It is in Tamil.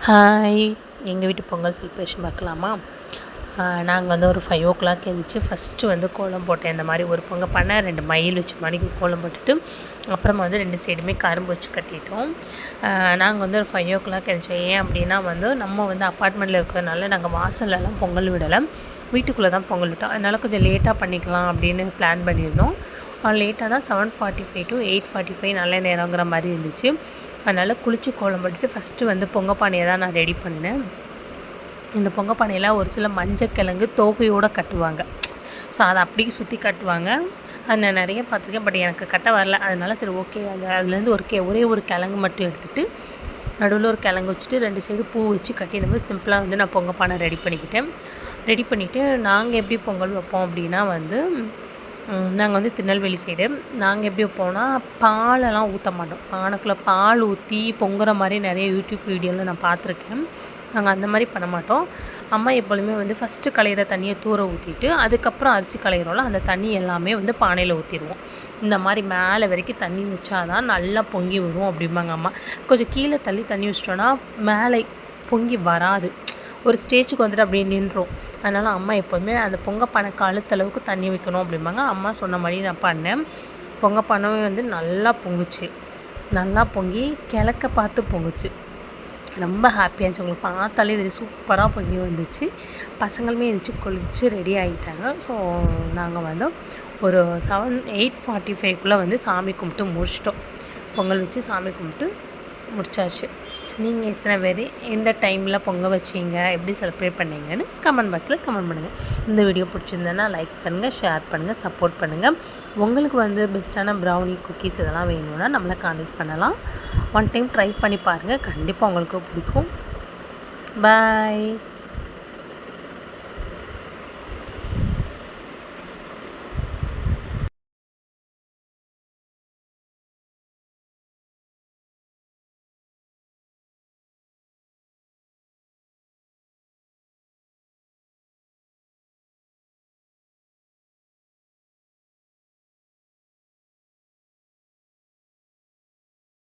ஹாய், எங்கள் வீட்டு பொங்கல் செலிப்ரேஷன் பார்க்கலாமா? நாங்கள் வந்து ஒரு 5 o'clock எழுந்திரிச்சு ஃபஸ்ட்டு வந்து கோலம் போட்டேன். இந்த மாதிரி ஒரு பொங்கல் பண்ணேன், 2 மயில் வச்ச மாதிரி கோலம் போட்டுட்டு அப்புறமா வந்து 2 சைடுமே கரும்பு வச்சு கட்டிட்டோம். நாங்கள் வந்து ஒரு 5 o'clock எழுந்திரிச்சோம். ஏன் அப்படின்னா வந்து நம்ம வந்து அப்பார்ட்மெண்ட்டில் இருக்கிறதுனால நாங்கள் வாசல்லலாம் பொங்கல் விடலை, வீட்டுக்குள்ளே தான் பொங்கல் விட்டோம். அதனால் கொஞ்சம் லேட்டாக பண்ணிக்கலாம் அப்படின்னு பிளான் பண்ணியிருந்தோம். லேட்டாக தான் 7:45 to 8:45 நல்ல நேரங்கிற மாதிரி இருந்துச்சு. அதனால் குளித்து கோலம் போட்டுட்டு ஃபஸ்ட்டு வந்து பொங்கப்பானையை தான் நான் ரெடி பண்ணினேன். இந்த பொங்கப்பானையில் ஒரு சில மஞ்சக்கிழங்கு தோகையோடு கட்டுவாங்க. ஸோ அதை அப்படியே சுற்றி கட்டுவாங்க. அது நான் நிறைய பார்த்துருக்கேன், பட் எனக்கு கட்ட வரல. அதனால் சரி ஓகே, அதுலேருந்து ஒரே ஒரு கிழங்கு மட்டும் எடுத்துகிட்டு நடுவில் ஒரு கிழங்கு வச்சுட்டு 2 சைடு பூ வச்சு கட்டி இந்த மாதிரி சிம்பிளாக வந்து நான் பொங்கப்பானை ரெடி பண்ணிவிட்டு நாங்கள் எப்படி பொங்கல் வைப்போம் அப்படின்னா வந்து நாங்கள் வந்து திருநெல்வேலி சைடு. நாங்கள் எப்படி வைப்போம்னா பாலெல்லாம் ஊற்ற மாட்டோம். பானைக்குள்ளே பால் ஊற்றி பொங்குற மாதிரி நிறைய யூடியூப் வீடியோவில் நான் பார்த்துருக்கேன். நாங்கள் அந்த மாதிரி பண்ண மாட்டோம். அம்மா எப்பொழுதுமே வந்து ஃபஸ்ட்டு களையிற தண்ணியை தூர ஊற்றிட்டு அதுக்கப்புறம் அரிசி களையிறோம்ல, அந்த தண்ணி எல்லாமே வந்து பானையில் ஊற்றிடுவோம். இந்த மாதிரி மேலே வரைக்கும் தண்ணி வச்சா தான் நல்லா பொங்கி வரும் அப்படிம்பாங்க அம்மா. கொஞ்சம் கீழே தண்ணி வச்சிட்டோன்னா மேலே பொங்கி வராது, ஒரு ஸ்டேஜுக்கு வந்துட்டு அப்படியே நின்றோம். அதனால் அம்மா எப்போதுமே அந்த பொங்கப்பானை கழுத்தளவுக்கு தண்ணி வைக்கணும் அப்படிம்பாங்க. அம்மா சொன்ன மாதிரி நான் பண்ணேன். பொங்கப்பானை வந்து நல்லா பொங்குச்சு, நல்லா பொங்கி கிழக்க பார்த்து பொங்குச்சு. ரொம்ப ஹாப்பியாக இருந்துச்சு. உங்களுக்கு பார்த்தாலே இது சூப்பராக பொங்கி வந்துச்சு. பசங்களுமே இருந்துச்சு, குளிச்சு ரெடி ஆகிட்டாங்க. ஸோ நாங்கள் வந்து ஒரு 8:45 வந்து சாமி கும்பிட்டு முடிச்சிட்டோம். பொங்கல் வச்சு சாமி கும்பிட்டு முடிச்சாச்சு. நீங்கள் எத்தனை பேர் எந்த டைமில் பொங்கல் வச்சிங்க, எப்படி செலிப்ரேட் பண்ணிங்கன்னு கமெண்ட் பாக்ஸில் கமெண்ட் பண்ணுங்கள். இந்த வீடியோ பிடிச்சிருந்தேன்னா லைக் பண்ணுங்கள், ஷேர் பண்ணுங்கள், சப்போர்ட் பண்ணுங்கள். உங்களுக்கு வந்து பெஸ்ட்டான ப்ரௌனி குக்கீஸ் இதெல்லாம் வேணும்னா நம்மளை கான்டெக்ட் பண்ணலாம். ஒன் டைம் ட்ரை பண்ணி பாருங்கள், கண்டிப்பாக உங்களுக்கு பிடிக்கும். பாய்.